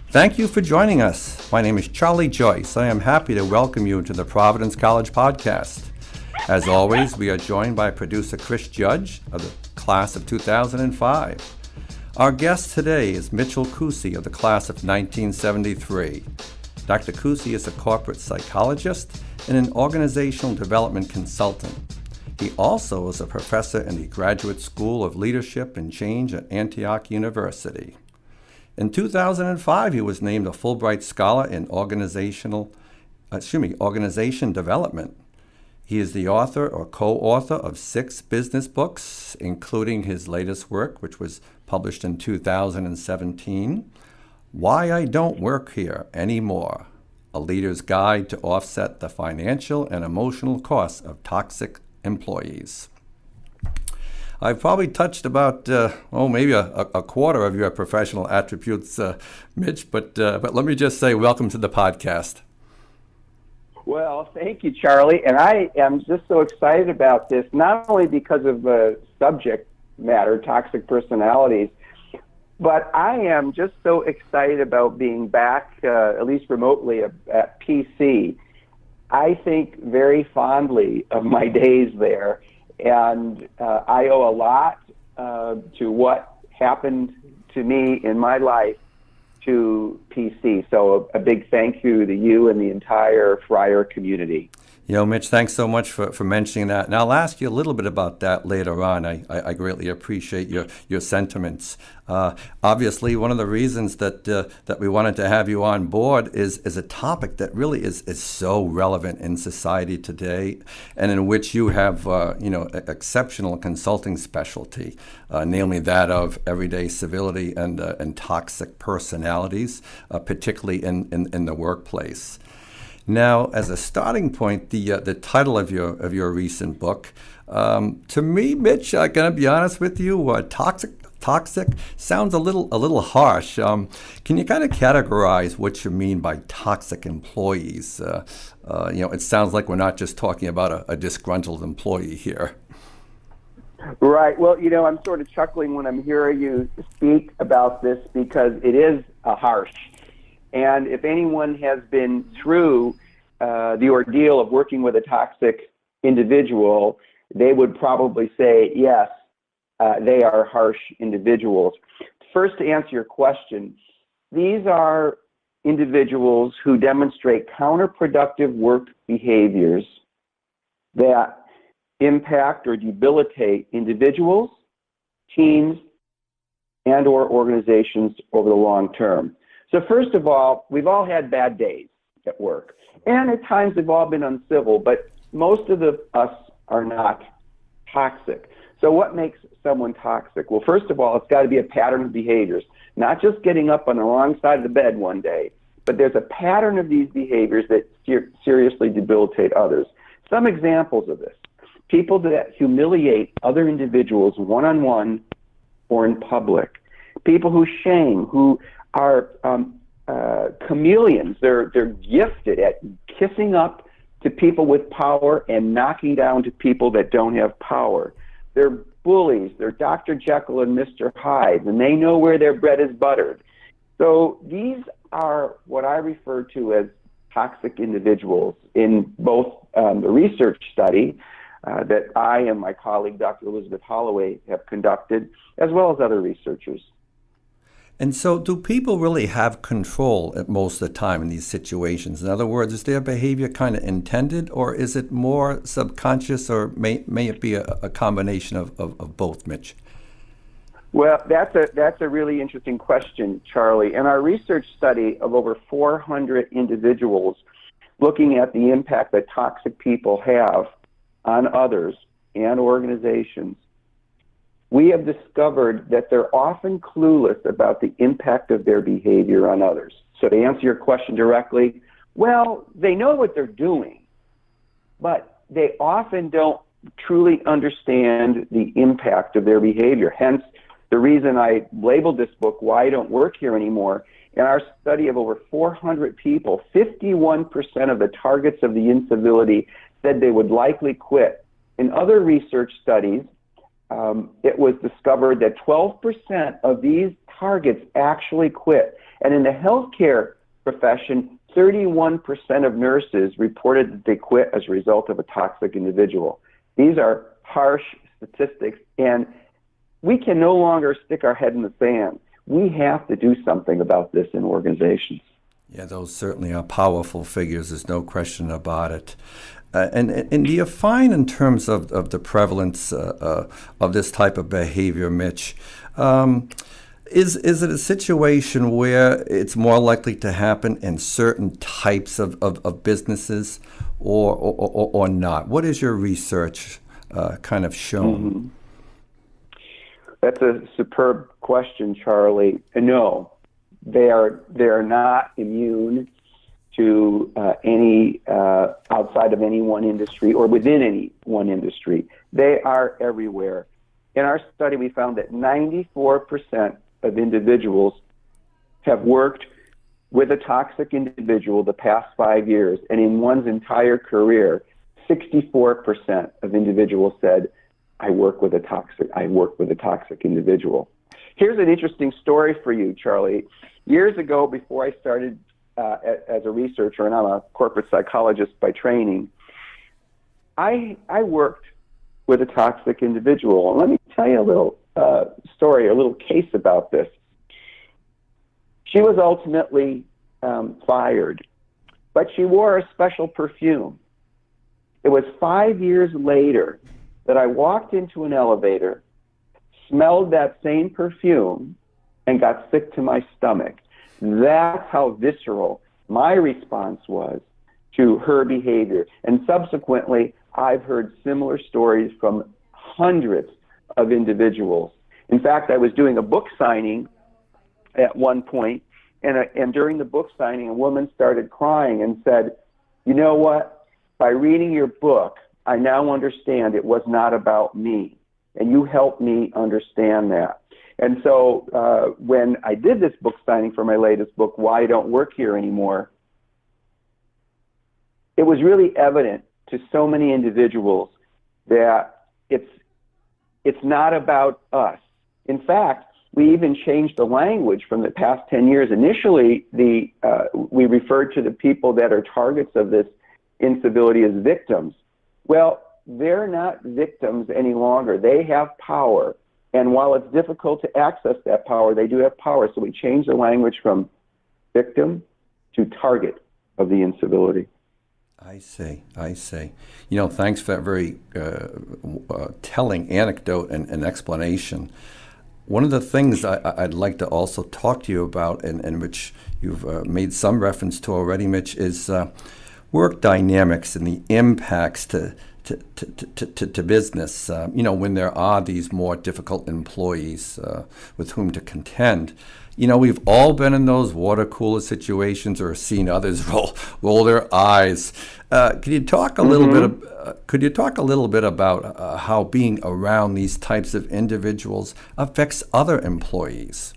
Thank you for joining us. My name is Charlie Joyce. I am happy to welcome you to the Providence College podcast. As always, we are joined by producer Chris Judge of the class of 2005. Our guest today is Mitchell Kusy of the class of 1973. Dr. Kusy is a corporate psychologist and an organizational development consultant. He also is a professor in the Graduate School of Leadership and Change at Antioch University. In 2005, he was named a Fulbright Scholar in Organization Development. He is the author or co-author of 6 business books, including his latest work, which was published in 2017, Why I Don't Work Here Anymore, A Leader's Guide to Offset the Financial and Emotional Costs of Toxic Employees. I've probably touched about, maybe a quarter of your professional attributes, Mitch, but let me just say welcome to the podcast. Well, thank you, Charlie. And I am just so excited about this, not only because of the subject matter, toxic personalities, but I am just so excited about being back, at least remotely, at PC. I think very fondly of my days there. And I owe a lot to what happened to me in my life to PC. So a big thank you to you and the entire Friar community. Mitch, thanks so much for mentioning that. And I'll ask you a little bit about that later on. I greatly appreciate your sentiments. Obviously, one of the reasons that we wanted to have you on board is a topic that really is so relevant in society today, and in which you have exceptional consulting specialty, namely that of everyday civility and toxic personalities, particularly in the workplace. Now, as a starting point, the title of your recent book, to me, Mitch, I'm gonna be honest with you, toxic sounds a little harsh. Can you kind of categorize what you mean by toxic employees? It sounds like we're not just talking about a disgruntled employee here. Right. Well, I'm sort of chuckling when I'm hearing you speak about this because it is harsh. And if anyone has been through the ordeal of working with a toxic individual, they would probably say, yes, they are harsh individuals. First, to answer your question, these are individuals who demonstrate counterproductive work behaviors that impact or debilitate individuals, teams, and or organizations over the long term. So first of all, we've all had bad days at work. And at times they've all been uncivil, but most of us are not toxic. So what makes someone toxic? Well, first of all, it's got to be a pattern of behaviors, not just getting up on the wrong side of the bed one day, but there's a pattern of these behaviors that seriously debilitate others. Some examples of this: people that humiliate other individuals one-on-one or in public, people who shame, who are chameleons. They're gifted at kissing up to people with power and knocking down to people that don't have power. They're bullies. They're Dr. Jekyll and Mr. Hyde, and they know where their bread is buttered. So these are what I refer to as toxic individuals in both the research study that I and my colleague, Dr. Elizabeth Holloway, have conducted, as well as other researchers. And so do people really have control at most of the time in these situations? In other words, is their behavior kind of intended, or is it more subconscious, or may it be a combination of both, Mitch? Well, that's a really interesting question, Charlie. In our research study of over 400 individuals looking at the impact that toxic people have on others and organizations, we have discovered that they're often clueless about the impact of their behavior on others. So to answer your question directly, well, they know what they're doing, but they often don't truly understand the impact of their behavior. Hence, the reason I labeled this book, Why I Don't Work Here Anymore. In our study of over 400 people, 51% of the targets of the incivility said they would likely quit. In other research studies, it was discovered that 12% of these targets actually quit. And in the healthcare profession, 31% of nurses reported that they quit as a result of a toxic individual. These are harsh statistics, and we can no longer stick our head in the sand. We have to do something about this in organizations. Yeah, those certainly are powerful figures. There's no question about it. And do you find, in terms of the prevalence of this type of behavior, Mitch, is it a situation where it's more likely to happen in certain types of businesses or not? What is your research kind of shown? Mm-hmm. That's a superb question, Charlie. No, they are not immune to any outside of any one industry or within any one industry. They are everywhere. In our study, we found that 94% of individuals have worked with a toxic individual the past 5 years, and in one's entire career, 64% of individuals said, I work with a toxic individual. Here's an interesting story for you, Charlie. Years ago, before I started as a researcher, and I'm a corporate psychologist by training, I worked with a toxic individual. And let me tell you a little story, a little case about this. She was ultimately fired, but she wore a special perfume. It was 5 years later that I walked into an elevator, smelled that same perfume, and got sick to my stomach. That's how visceral my response was to her behavior. And subsequently, I've heard similar stories from hundreds of individuals. In fact, I was doing a book signing at one point, and during the book signing, a woman started crying and said, you know what? By reading your book, I now understand it was not about me, and you helped me understand that. And so when I did this book signing for my latest book, Why I Don't Work Here Anymore, it was really evident to so many individuals that it's not about us. In fact, we even changed the language from the past 10 years. Initially, we referred to the people that are targets of this incivility as victims. Well, they're not victims any longer. They have power. And while it's difficult to access that power, they do have power. So we changed the language from victim to target of the incivility. I see. Thanks for that very telling anecdote and explanation. One of the things I'd like to also talk to you about, and which you've made some reference to already, Mitch, is work dynamics and the impacts to business, when there are these more difficult employees with whom to contend. We've all been in those water cooler situations or seen others roll their eyes. Could you talk a little bit about how being around these types of individuals affects other employees?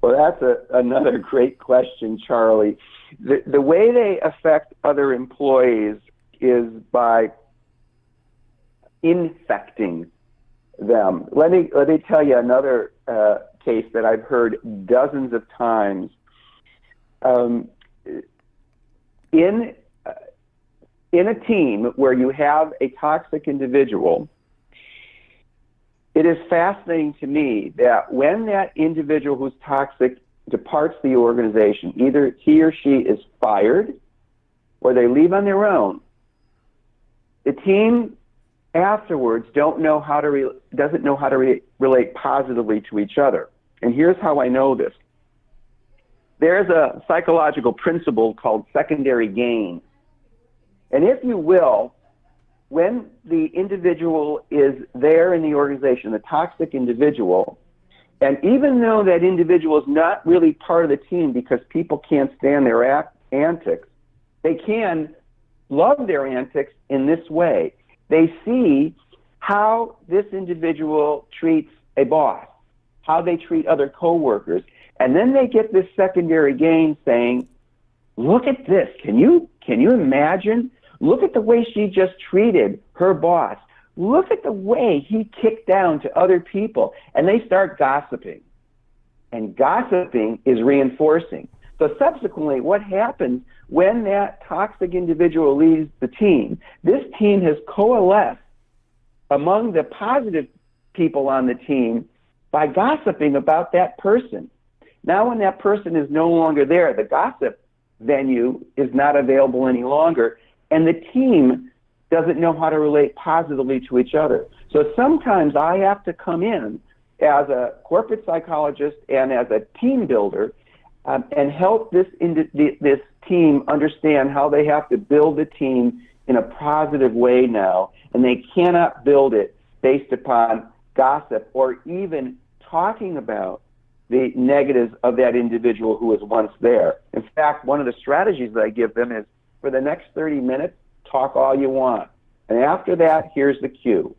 Well, that's another great question, Charlie. The way they affect other employees is by infecting them. Let me tell you another case that I've heard dozens of times. In a team where you have a toxic individual, it is fascinating to me that when that individual who's toxic departs the organization, either he or she is fired or they leave on their own, the team afterwards doesn't know how to relate positively to each other. And here's how I know this. There's a psychological principle called secondary gain. And if you will, when the individual is there in the organization, the toxic individual, and even though that individual is not really part of the team because people can't stand their antics, they can love their antics in this way. They see how this individual treats a boss, how they treat other coworkers, and then they get this secondary gain saying, look at this, can you imagine? Look at the way she just treated her boss. Look at the way he kicked down to other people. And they start gossiping. and gossiping is reinforcing. So subsequently, what happens when that toxic individual leaves the team? This team has coalesced among the positive people on the team by gossiping about that person. Now when that person is no longer there, the gossip venue is not available any longer, and the team doesn't know how to relate positively to each other. So sometimes I have to come in as a corporate psychologist and as a team builder and help this team understand how they have to build the team in a positive way now, and they cannot build it based upon gossip or even talking about the negatives of that individual who was once there. In fact, one of the strategies that I give them is, for the next 30 minutes, talk all you want. And after that, here's the cue.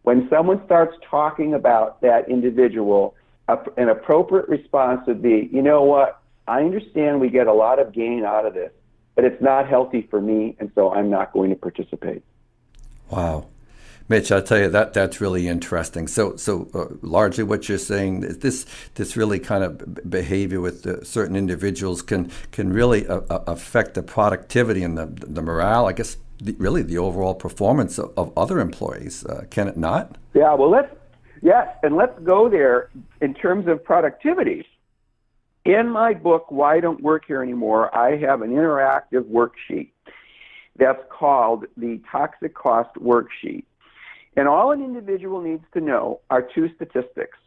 When someone starts talking about that individual, an appropriate response would be, you know what, I understand we get a lot of gain out of this, but it's not healthy for me, and so I'm not going to participate. Wow. Mitch, I'll tell you, that's really interesting. So largely what you're saying is this really kind of behavior with certain individuals can really affect the productivity and the morale, I guess, really the overall performance of other employees. Can it not? Yeah, well, let's go there in terms of productivity. In my book, Why I Don't Work Here Anymore, I have an interactive worksheet that's called the Toxic Cost Worksheet. And all an individual needs to know are two statistics: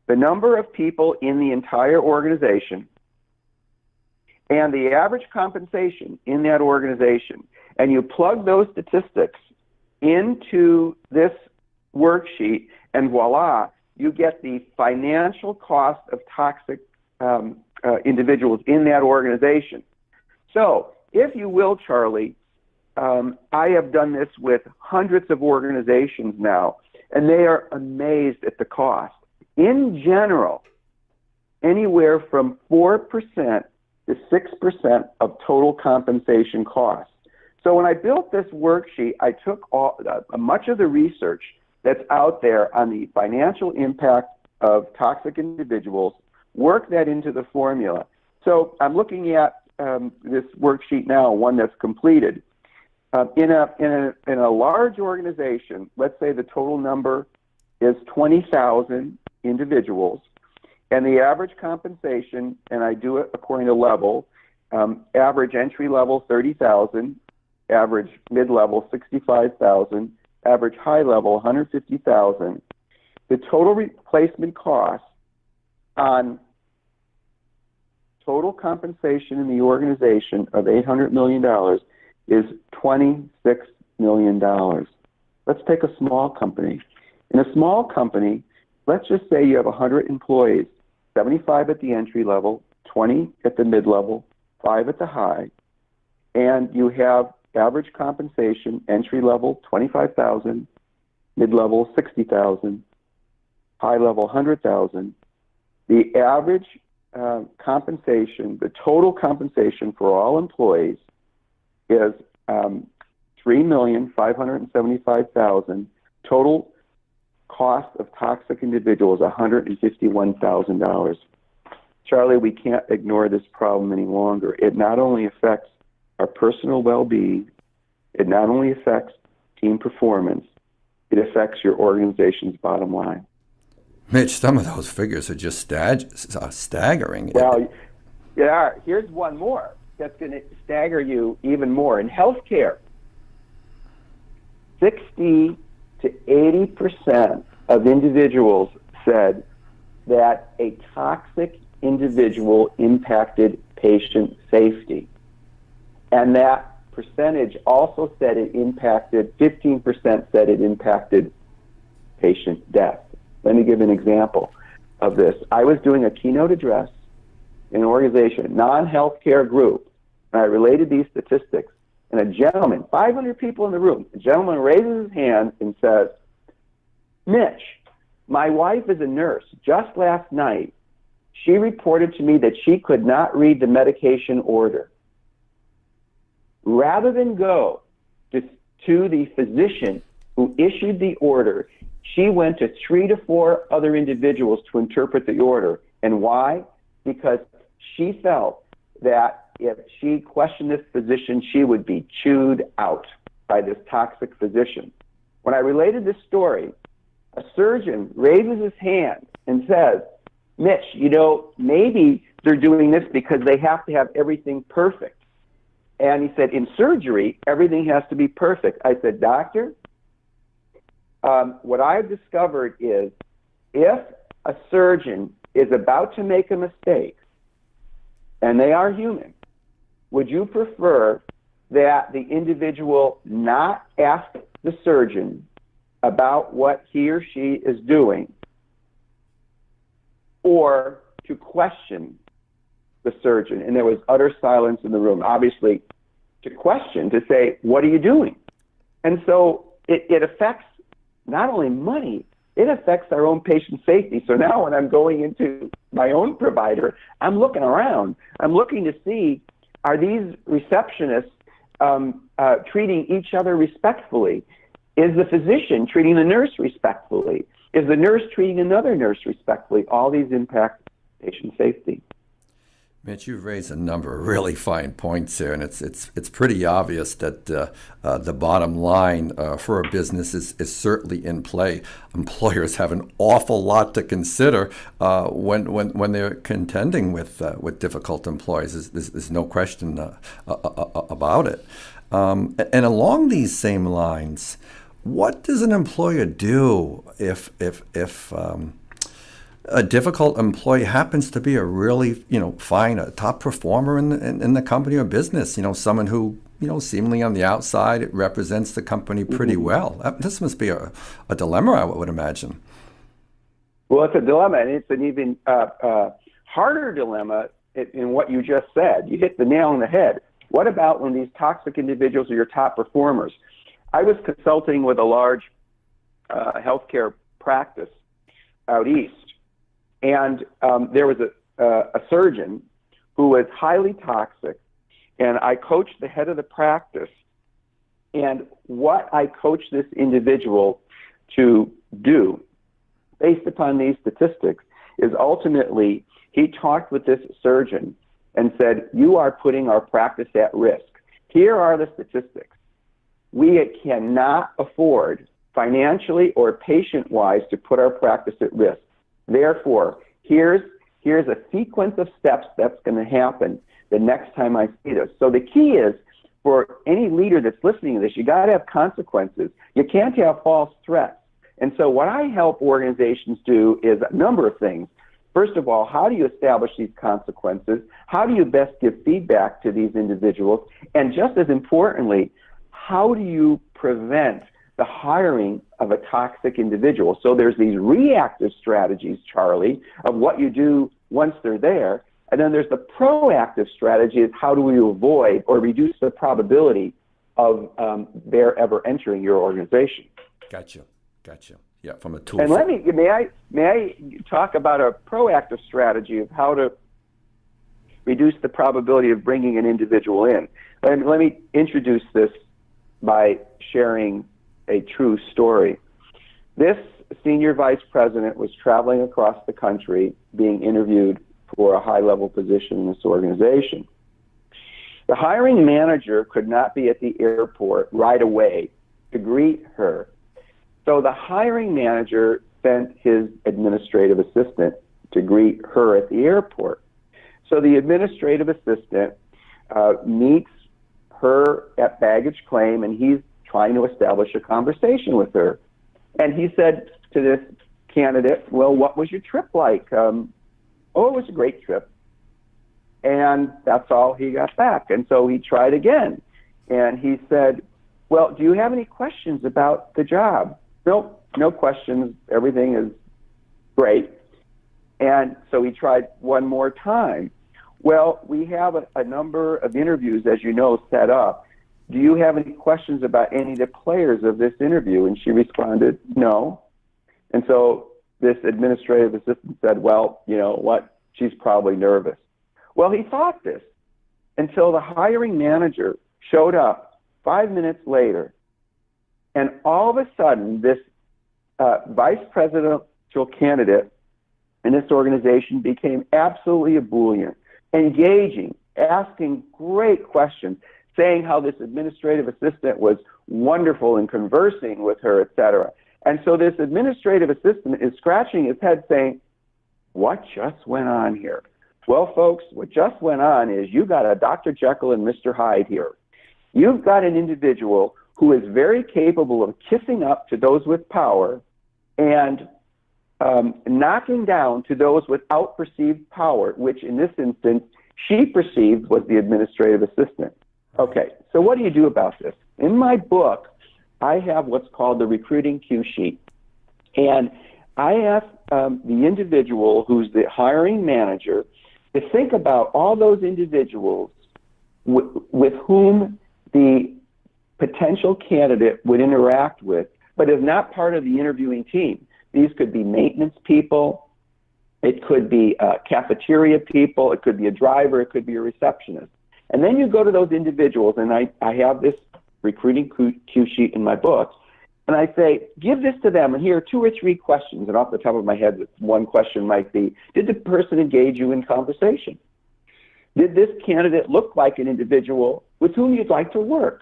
the number of people in the entire organization and the average compensation in that organization. And you plug those statistics into this worksheet, and voila, you get the financial cost of toxic individuals in that organization. So, if you will, Charlie, I have done this with hundreds of organizations now, and they are amazed at the cost. In general, anywhere from 4% to 6% of total compensation costs. So when I built this worksheet, I took much of the research that's out there on the financial impact of toxic individuals, worked that into the formula. So I'm looking at this worksheet now, one that's completed. In a large organization, let's say the total number is 20,000 individuals, and the average compensation, and I do it according to level, average entry level 30,000, average mid-level 65,000, average high level 150,000. The total replacement cost on total compensation in the organization of $800 million is $26 million. Let's take a small company. In a small company, let's just say you have 100 employees, 75 at the entry level, 20 at the mid-level, 5 at the high, and you have average compensation, entry level, 25,000, mid-level, 60,000, high level, 100,000. The average compensation, the total compensation for all employees is $3,575,000. Total cost of toxic individuals, $151,000. Charlie, we can't ignore this problem any longer. It not only affects our personal well-being, it not only affects team performance, it affects your organization's bottom line. Mitch, some of those figures are just staggering. Well, yeah, here's one more that's going to stagger you even more. In healthcare, 60 to 80% of individuals said that a toxic individual impacted patient safety. And that percentage also said it impacted, 15% said it impacted patient death. Let me give an example of this. I was doing a keynote address in an organization, a non-healthcare group, and I related these statistics. And a gentleman, 500 people in the room, a gentleman raises his hand and says, Mitch, my wife is a nurse. Just last night, she reported to me that she could not read the medication order. Rather than go to the physician who issued the order, she went to 3 to 4 other individuals to interpret the order, And why? Because she felt that if she questioned this physician, she would be chewed out by this toxic physician. When I related this story, a surgeon raises his hand and says, Mitch, maybe they're doing this because they have to have everything perfect. And he said, in surgery, everything has to be perfect. I said, doctor, what I've discovered is if a surgeon is about to make a mistake, and they are human, would you prefer that the individual not ask the surgeon about what he or she is doing, or to question the surgeon? And there was utter silence in the room. Obviously, to question, to say, what are you doing? And so it affects not only money, it affects our own patient safety. So now when I'm going into my own provider, I'm looking around. I'm looking to see, are these receptionists treating each other respectfully? Is the physician treating the nurse respectfully? Is the nurse treating another nurse respectfully? All these impact patient safety. Mitch, you've raised a number of really fine points here, and it's pretty obvious that the bottom line for a business is certainly in play. Employers have an awful lot to consider when they're contending with difficult employees. There's no question about it. And along these same lines, what does an employer do if a difficult employee happens to be a really, fine, a top performer in the company or business, someone who, seemingly on the outside, it represents the company pretty well. This must be a dilemma, I would imagine. Well, it's a dilemma, and it's an even harder dilemma in what you just said. You hit the nail on the head. What about when these toxic individuals are your top performers? I was consulting with a large healthcare practice out east. And there was a surgeon who was highly toxic, and I coached the head of the practice. And what I coached this individual to do, based upon these statistics, is ultimately he talked with this surgeon and said, you are putting our practice at risk. Here are the statistics. We cannot afford, financially or patient-wise, to put our practice at risk. Therefore, here's a sequence of steps that's going to happen the next time I see this. So the key is, for any leader that's listening to this, you got to have consequences. You can't have false threats. And so what I help organizations do is a number of things. First of all, how do you establish these consequences? How do you best give feedback to these individuals? And just as importantly, how do you prevent the hiring of a toxic individual? So there's these reactive strategies, Charlie, of what you do once they're there. And then there's the proactive strategy, is how do we avoid or reduce the probability of their ever entering your organization. Gotcha. Yeah, from a tool. And may I talk about a proactive strategy of how to reduce the probability of bringing an individual in. Let me introduce this by sharing a true story. This senior vice president was traveling across the country being interviewed for a high-level position in this organization. The hiring manager could not be at the airport right away to greet her. So the hiring manager sent his administrative assistant to greet her at the airport. So the administrative assistant meets her at baggage claim, and he's trying to establish a conversation with her. And he said to this candidate, well, what was your trip like? Oh, it was a great trip. And that's all he got back. And so he tried again. And he said, well, do you have any questions about the job? Nope, no questions. Everything is great. And so he tried one more time. Well, we have a number of interviews, as you know, set up. Do you have any questions about any of the players of this interview? And she responded, no. And so this administrative assistant said, well, you know what? She's probably nervous. Well, he thought this until the hiring manager showed up 5 minutes later. And all of a sudden, this vice presidential candidate in this organization became absolutely ebullient, engaging, asking great questions, saying how this administrative assistant was wonderful in conversing with her, etc. And so this administrative assistant is scratching his head saying, what just went on here? Well, folks, what just went on is you got a Dr. Jekyll and Mr. Hyde here. You've got an individual who is very capable of kissing up to those with power and knocking down to those without perceived power, which in this instance, she perceived was the administrative assistant. Okay, so what do you do about this? In my book, I have what's called the recruiting cue sheet. And I ask the individual who's the hiring manager to think about all those individuals with whom the potential candidate would interact with, but is not part of the interviewing team. These could be maintenance people, it could be cafeteria people, it could be a driver, it could be a receptionist. And then you go to those individuals, and I have this recruiting cue sheet in my book, and I say, give this to them, and here are 2 or 3 questions. And off the top of my head, one question might be, did the person engage you in conversation? Did this candidate look like an individual with whom you'd like to work?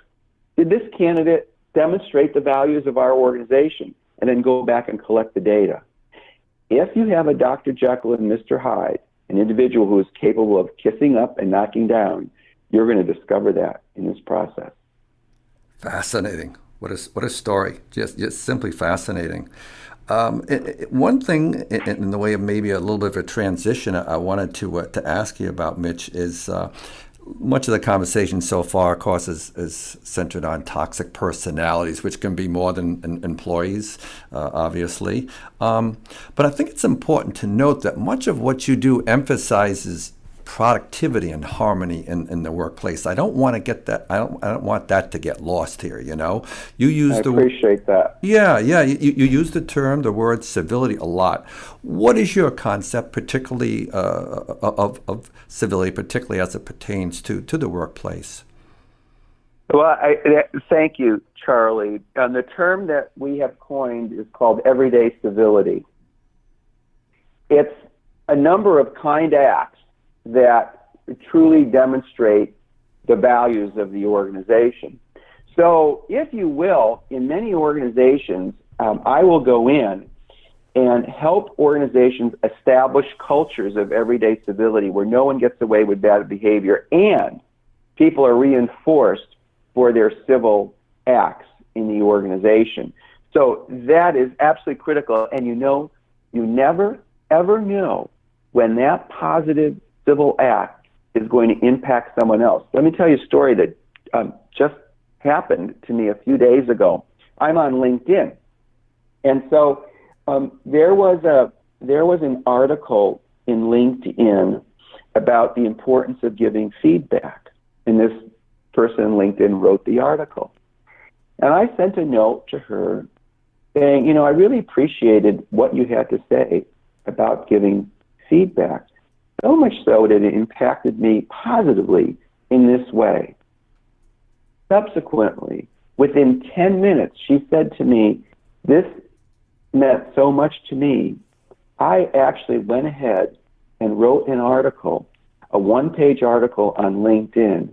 Did this candidate demonstrate the values of our organization? And then go back and collect the data. If you have a Dr. Jekyll and Mr. Hyde, an individual who is capable of kissing up and knocking down, you're going to discover that in this process. Fascinating. What a story. Just simply fascinating. One thing in the way of maybe a little bit of a transition I wanted to ask you about, Mitch, is much of the conversation so far, of course, is centered on toxic personalities, which can be more than employees, obviously. But I think it's important to note that much of what you do emphasizes productivity and harmony in the workplace. I don't want to get that. I don't want that to get lost here. You know, you use I appreciate that. Yeah. You use the word civility a lot. What is your concept, particularly of civility, particularly as it pertains to the workplace? Well, thank you, Charlie. The term that we have coined is called everyday civility. It's a number of kind acts that truly demonstrate the values of the organization. So, if you will, in many organizations, I will go in and help organizations establish cultures of everyday civility where no one gets away with bad behavior and people are reinforced for their civil acts in the organization. So that is absolutely critical. And you know, you never, ever know when that positive civil act is going to impact someone else. Let me tell you a story that just happened to me a few days ago. I'm on LinkedIn. And so there was an article in LinkedIn about the importance of giving feedback. And this person in LinkedIn wrote the article. And I sent a note to her saying, you know, I really appreciated what you had to say about giving feedback. So much so that it impacted me positively in this way. Subsequently, within 10 minutes, she said to me, this meant so much to me. I actually went ahead and wrote an article, a one-page article on LinkedIn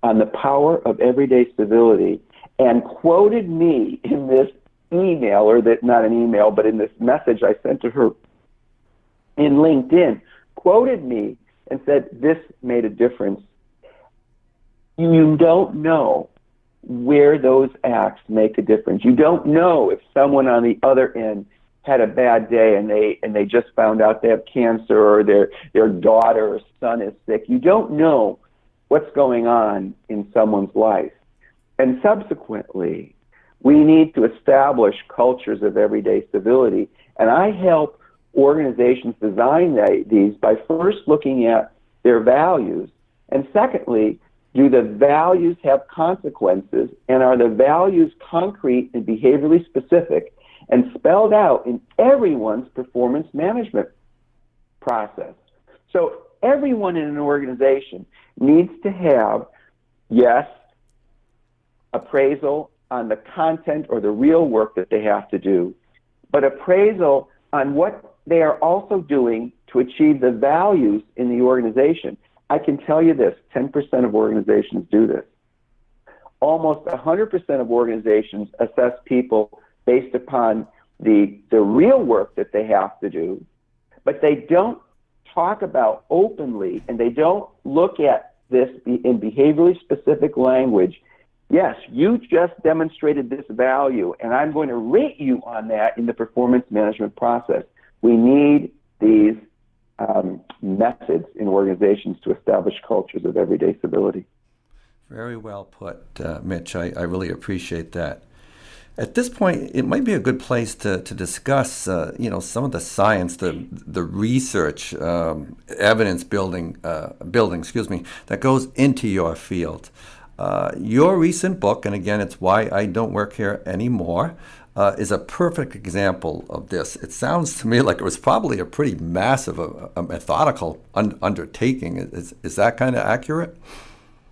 on the power of everyday civility, and quoted me in this email, or that not an email, but in this message I sent to her in LinkedIn, quoted me and said, this made a difference. You don't know where those acts make a difference. You don't know if someone on the other end had a bad day and they just found out they have cancer, or their daughter or son is sick. You don't know what's going on in someone's life. And subsequently, we need to establish cultures of everyday civility. And I help organizations design these by first looking at their values, and secondly, do the values have consequences, and are the values concrete and behaviorally specific and spelled out in everyone's performance management process. So everyone in an organization needs to have, yes, appraisal on the content or the real work that they have to do, but appraisal on what they are also doing to achieve the values in the organization. I can tell you this, 10% of organizations do this. Almost 100% of organizations assess people based upon the real work that they have to do, but they don't talk about openly, and they don't look at this in behaviorally specific language. Yes, you just demonstrated this value, and I'm going to rate you on that in the performance management process. We need these methods in organizations to establish cultures of everyday civility. Very well put, Mitch. I really appreciate that. At this point, it might be a good place to discuss, some of the science, the research, evidence building, that goes into your field. Your recent book, and again, it's Why I Don't Work Here Anymore, is a perfect example of this. It sounds to me like it was probably a pretty massive, methodical undertaking. Is that kind of accurate?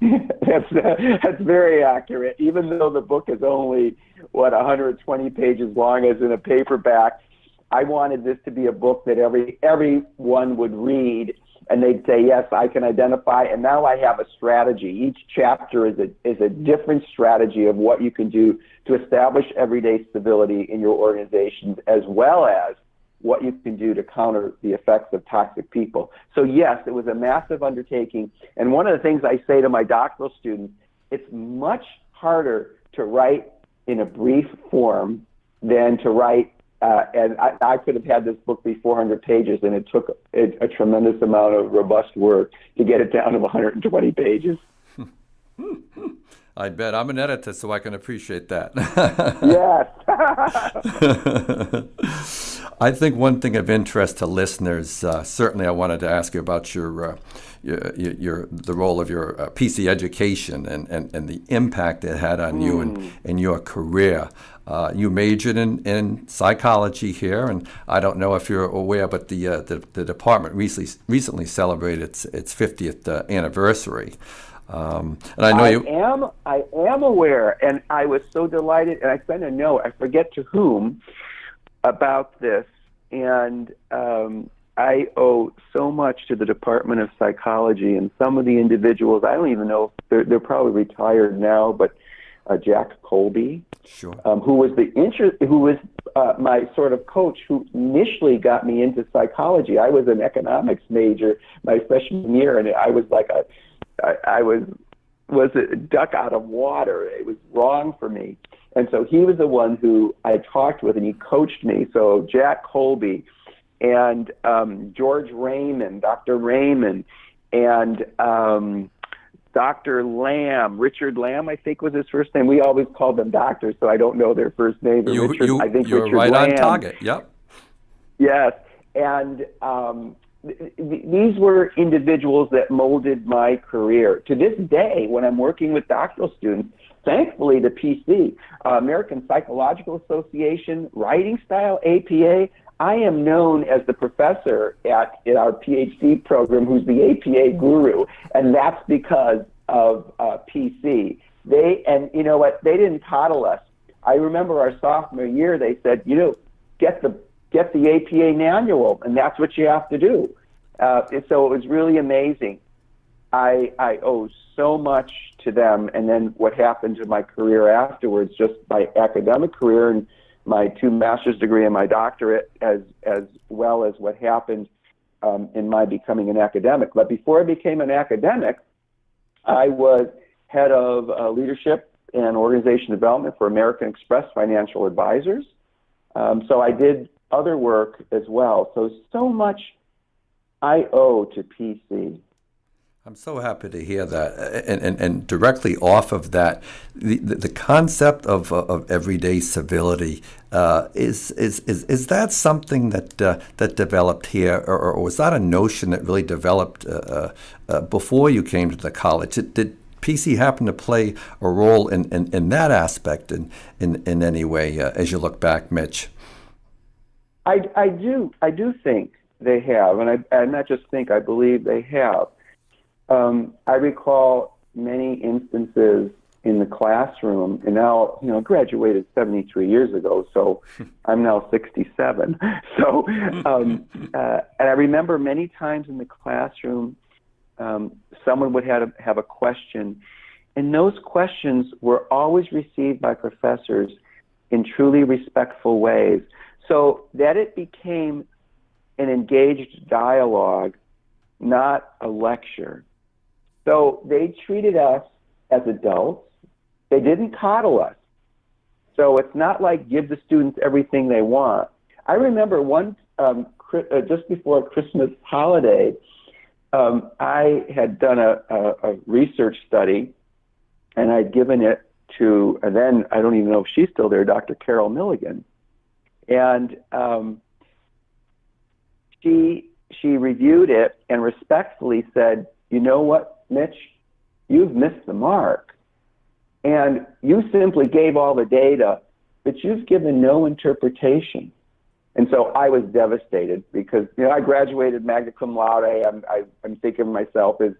That's very accurate. Even though the book is only 120 pages long as in a paperback, I wanted this to be a book that everyone would read, and they'd say, yes, I can identify. And now I have a strategy. Each chapter is a different strategy of what you can do to establish everyday civility in your organizations, as well as what you can do to counter the effects of toxic people. So yes, it was a massive undertaking. And one of the things I say to my doctoral students, it's much harder to write in a brief form than to write, and I could have had this book be 400 pages, and it took a tremendous amount of robust work to get it down to 120 pages. I bet. I'm an editor, so I can appreciate that. Yes. I think one thing of interest to listeners, certainly I wanted to ask you about the role of your PC education and the impact it had on you and your career. You majored in psychology here, and I don't know if you're aware, but the department recently celebrated its 50th anniversary. And I know I am aware, and I was so delighted, and I sent a note, I forget to whom, about this, and I owe so much to the Department of Psychology and some of the individuals. I don't even know if they're probably retired now, but Jack Colby, sure, who was my sort of coach, who initially got me into psychology. I was an economics major my freshman year, and I was like I was a duck out of water. It was wrong for me. And so he was the one who I talked with, and he coached me. So Jack Colby and George Raymond, Dr. Raymond, and Dr. Lamb, Richard Lamb, I think was his first name. We always called them doctors, so I don't know their first name. You're Richard right Lamb. On target. Yep. Yes. And these were individuals that molded my career. To this day, when I'm working with doctoral students, thankfully the PC, American Psychological Association, writing style, APA, I am known as the professor in our PhD program who's the APA guru, and that's because of PC. And you know what? They didn't coddle us. I remember our sophomore year, they said, get the APA manual, and that's what you have to do. So it was really amazing. I owe so much to them, and then what happened to my career afterwards, just my academic career and my 2 master's degree and my doctorate, as well as what happened in my becoming an academic. But before I became an academic, I was head of leadership and organization development for American Express Financial Advisors. So I did other work as well. So much I owe to PC. I'm so happy to hear that, and directly off of that, the concept of everyday civility is that something that developed here, or was that a notion that really developed before you came to the college? Did PC happen to play a role in that aspect in any way as you look back, Mitch? I do think they have, and I not just think, I believe they have. I recall many instances in the classroom, and now, I graduated 73 years ago, so I'm now 67. So, and I remember many times in the classroom, someone would have a question, and those questions were always received by professors in truly respectful ways, so that it became an engaged dialogue, not a lecture. So they treated us as adults. They didn't coddle us. So it's not like give the students everything they want. I remember just before Christmas holiday, I had done a research study, and I'd given it to, and then I don't even know if she's still there, Dr. Carol Milligan. And she reviewed it and respectfully said, "You know what, Mitch? You've missed the mark. And you simply gave all the data, but you've given no interpretation." And so I was devastated because, I graduated magna cum laude. I'm thinking of myself as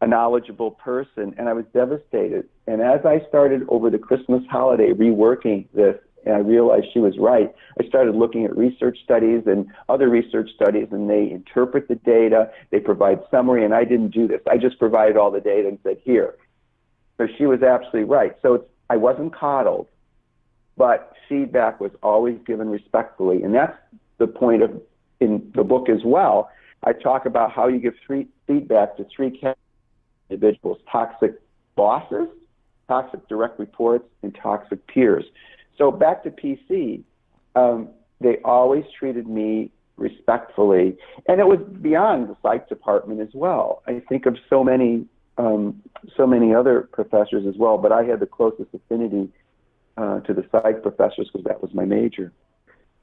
a knowledgeable person, and I was devastated. And as I started over the Christmas holiday reworking this, and I realized she was right, I started looking at research studies and other research studies, and they interpret the data, they provide summary, and I didn't do this. I just provided all the data and said, here. So she was absolutely right. So I wasn't coddled, but feedback was always given respectfully. And that's the point in the book as well. I talk about how you give feedback to three individuals: toxic bosses, toxic direct reports, and toxic peers. So back to PC, they always treated me respectfully, and it was beyond the psych department as well. I think of so many other professors as well, but I had the closest affinity to the psych professors because that was my major.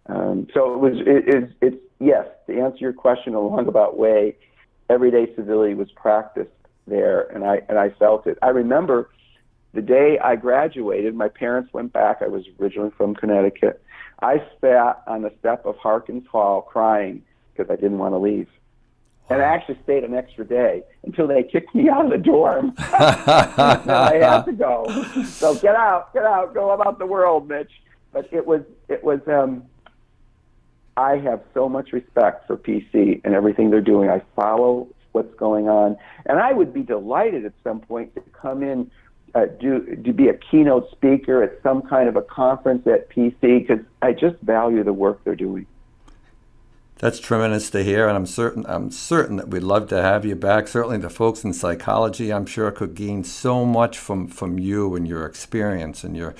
So it's yes, to answer your question in a roundabout way, everyday civility was practiced there, and I felt it. I remember the day I graduated, my parents went back. I was originally from Connecticut. I sat on the step of Harkins Hall crying because I didn't want to leave. And I actually stayed an extra day until they kicked me out of the dorm. And I had to go. So get out, go about the world, Mitch. But it was. I have so much respect for PC and everything they're doing. I follow what's going on, and I would be delighted at some point to come in, to be a keynote speaker at some kind of a conference at PC, because I just value the work they're doing. That's tremendous to hear, and I'm certain that we'd love to have you back. Certainly the folks in psychology, I'm sure, could gain so much from you and your experience and your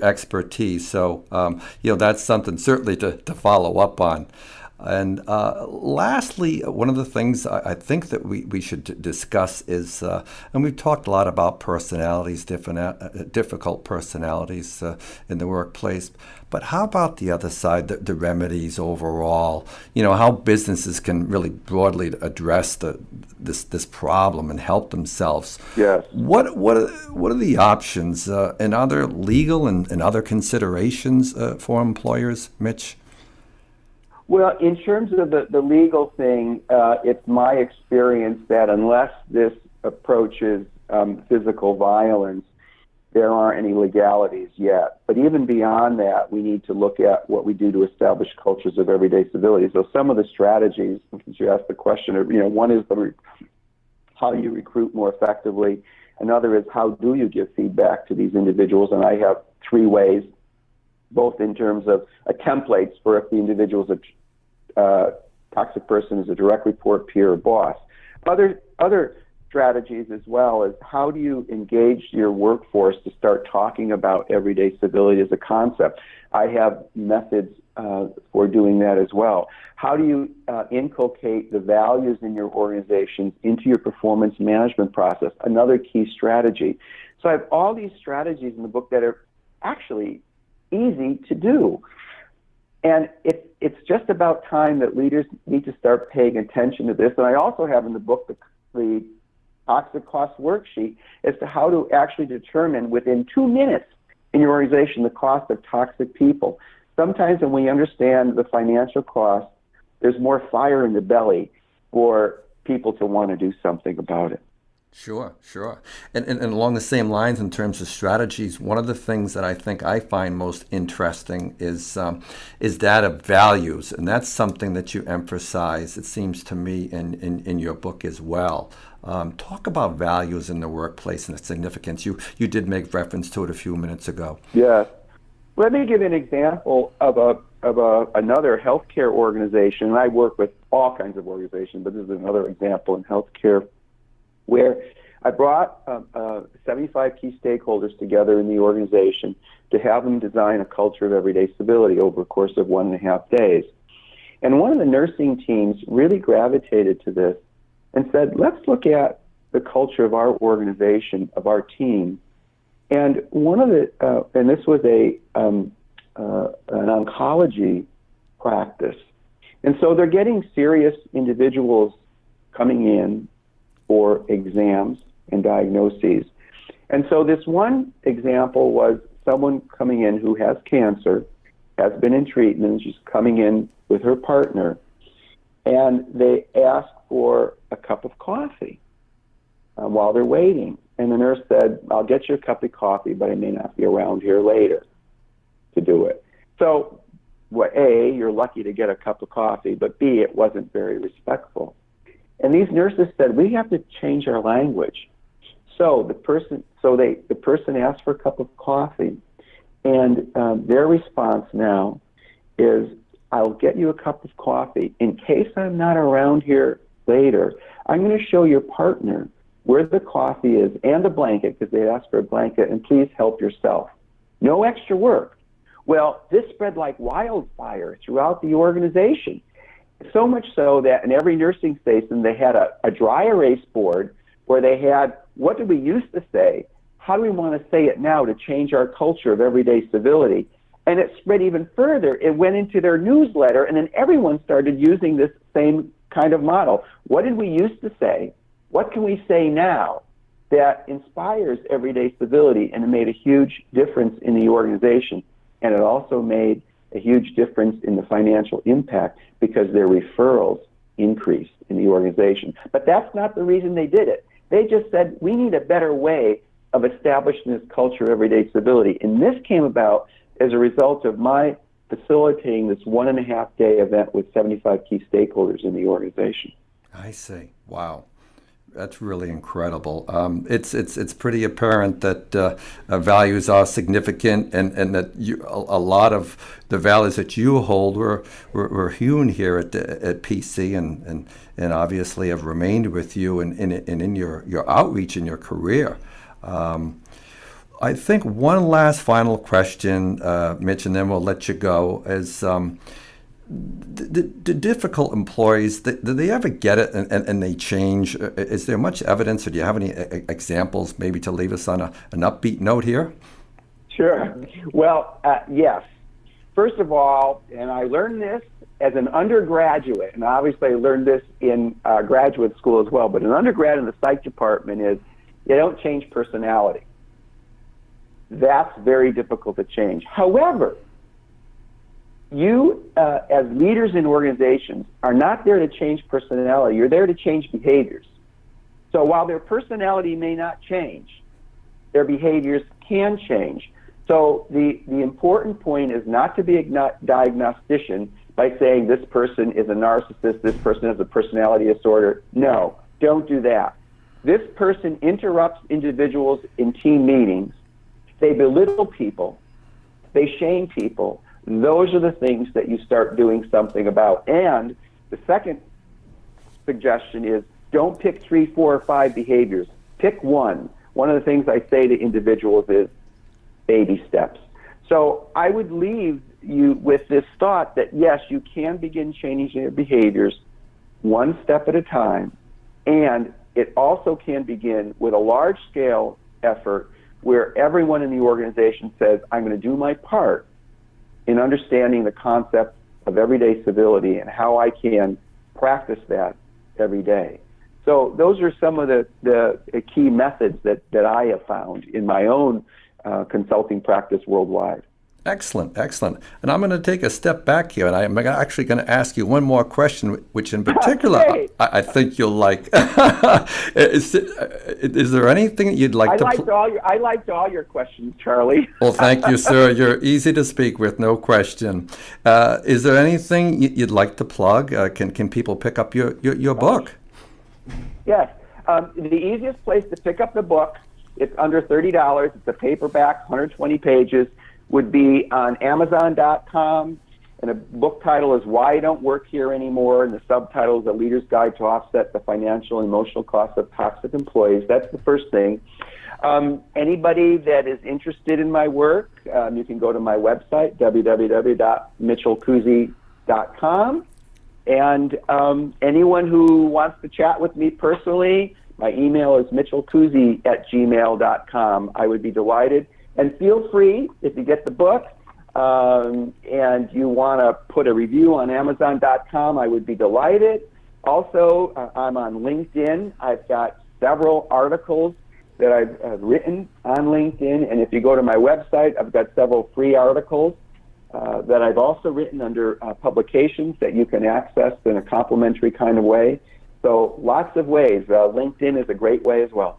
expertise. So, that's something certainly to follow up on. And lastly, one of the things I think that we should discuss is, and we've talked a lot about personalities, difficult personalities in the workplace, but how about the other side, the remedies overall? How businesses can really broadly address this problem and help themselves. Yes. What are the options and other legal and other considerations for employers, Mitch? Well, in terms of the legal thing, it's my experience that unless this approaches physical violence, there aren't any legalities yet. But even beyond that, we need to look at what we do to establish cultures of everyday civility. So some of the strategies, since you asked the question, one is how you recruit more effectively. Another is how do you give feedback to these individuals? And I have three ways, both in terms of templates for if the individual is a toxic person, is a direct report, peer, or boss. Other strategies as well is how do you engage your workforce to start talking about everyday civility as a concept. I have methods for doing that as well. How do you inculcate the values in your organizations into your performance management process? Another key strategy. So I have all these strategies in the book that are actually easy to do. And it's just about time that leaders need to start paying attention to this. And I also have in the book the toxic cost worksheet as to how to actually determine within 2 minutes in your organization the cost of toxic people. Sometimes when we understand the financial cost, there's more fire in the belly for people to want to do something about it. Sure, sure. And along the same lines, in terms of strategies, one of the things that I think I find most interesting is that of values, and that's something that you emphasize, it seems to me, in your book as well. Talk about values in the workplace and its significance. You did make reference to it a few minutes ago. Yes. Let me give an example of another healthcare organization. I work with all kinds of organizations, but this is another example in healthcare, where I brought 75 key stakeholders together in the organization to have them design a culture of everyday civility over a course of 1.5 days. And one of the nursing teams really gravitated to this and said, let's look at the culture of our organization, of our team. And one of the, and this was an oncology practice. And so they're getting serious individuals coming in for exams and diagnoses. And so this one example was someone coming in who has cancer, has been in treatment, she's coming in with her partner, and they ask for a cup of coffee while they're waiting. And the nurse said, I'll get you a cup of coffee, but I may not be around here later to do it. So, well, A, you're lucky to get a cup of coffee, but B, it wasn't very respectful. And these nurses said, we have to change our language. So the person asked for a cup of coffee, and their response now is, I'll get you a cup of coffee. In case I'm not around here later, I'm going to show your partner where the coffee is and the blanket, because they asked for a blanket, and please help yourself. No extra work. Well, this spread like wildfire throughout the organization. So much so that in every nursing station, they had a dry erase board where they had, what did we used to say? How do we want to say it now to change our culture of everyday civility? And it spread even further. It went into their newsletter, and then everyone started using this same kind of model. What did we used to say? What can we say now that inspires everyday civility? And it made a huge difference in the organization. And it also made a huge difference in the financial impact because their referrals increased in the organization. But that's not the reason they did it. They just said, we need a better way of establishing this culture of everyday civility. And this came about as a result of my facilitating this 1.5-day event with 75 key stakeholders in the organization. I see. Wow. That's really incredible. It's pretty apparent that values are significant, and that a lot of the values that you hold were hewn here at PC, and obviously have remained with you and in your outreach in your career. I think one last final question, Mitch, and then we'll let you go, is the difficult employees, do they ever get it and they change? Is there much evidence, or do you have any examples maybe to leave us on an upbeat note here? Sure. Well, yes. First of all, and I learned this as an undergraduate, and obviously I learned this in graduate school as well, but an undergrad in the psych department is you don't change personality. That's very difficult to change. However, you, as leaders in organizations, are not there to change personality. You're there to change behaviors. So while their personality may not change, their behaviors can change. So the important point is not to be a diagnostician by saying this person is a narcissist, this person has a personality disorder. No, don't do that. This person interrupts individuals in team meetings. They belittle people. They shame people. Those are the things that you start doing something about. And the second suggestion is don't pick 3, 4, or 5 behaviors. Pick one. One of the things I say to individuals is baby steps. So I would leave you with this thought that, yes, you can begin changing your behaviors one step at a time. And it also can begin with a large-scale effort where everyone in the organization says, I'm going to do my part in understanding the concept of everyday civility and how I can practice that every day. So those are some of the key methods that I have found in my own consulting practice worldwide. Excellent, excellent. And I'm going to take a step back here, and I'm actually going to ask you one more question, which in particular Great. I think you'll like. Is there anything that you'd like I liked all your questions, Charlie. Well, thank you, sir. You're easy to speak with, no question. Is there anything you'd like to plug? Can people pick up your book? Yes. The easiest place to pick up the book, it's under $30. It's a paperback, 120 pages, would be on Amazon.com. And the book title is Why I Don't Work Here Anymore, and the subtitle is A Leader's Guide to Offset the Financial and Emotional Costs of Toxic Employees. That's the first thing. Anybody that is interested in my work, you can go to my website, www.mitchellkusy.com. And anyone who wants to chat with me personally, my email is mitchellkusy@gmail.com. I would be delighted. And feel free, if you get the book and you want to put a review on Amazon.com, I would be delighted. Also, I'm on LinkedIn. I've got several articles that I've written on LinkedIn. And if you go to my website, I've got several free articles that I've also written under publications that you can access in a complimentary kind of way. So lots of ways. LinkedIn is a great way as well.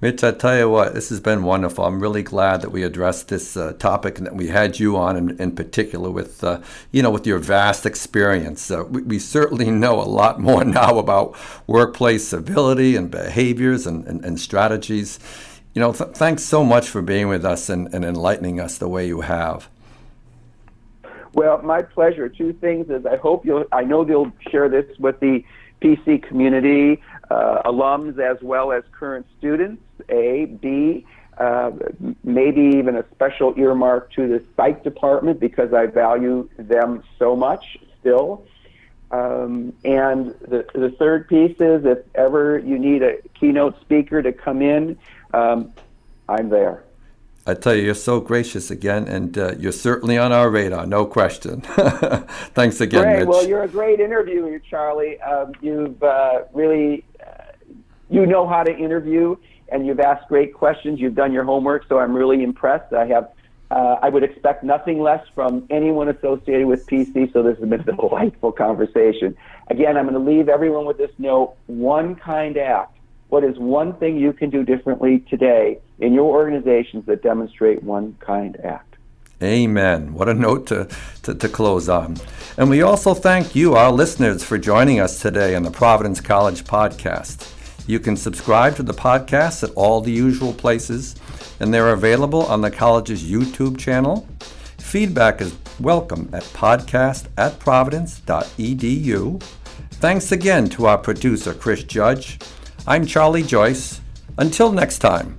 Mitch, I tell you what, this has been wonderful. I'm really glad that we addressed this topic and that we had you on in particular with, with your vast experience. We certainly know a lot more now about workplace civility and behaviors and strategies. Thanks so much for being with us and enlightening us the way you have. Well, my pleasure. Two things is I know you'll share this with the PC community, alums as well as current students, A. B, maybe even a special earmark to the psych department because I value them so much still. And the third piece is if ever you need a keynote speaker to come in, I'm there. I tell you, you're so gracious again, and you're certainly on our radar, no question. Thanks again, Great. Mitch. Well, you're a great interviewer, Charlie. You've really, you know how to interview, and you've asked great questions. You've done your homework, so I'm really impressed. I would expect nothing less from anyone associated with PC, so this has been a delightful conversation. Again, I'm going to leave everyone with this note, one kind act. What is one thing you can do differently today in your organizations that demonstrate one kind act? Amen. What a note to close on. And we also thank you, our listeners, for joining us today on the Providence College podcast. You can subscribe to the podcast at all the usual places, and they're available on the college's YouTube channel. Feedback is welcome at podcast@providence.edu. Thanks again to our producer, Chris Judge. I'm Charlie Joyce. Until next time.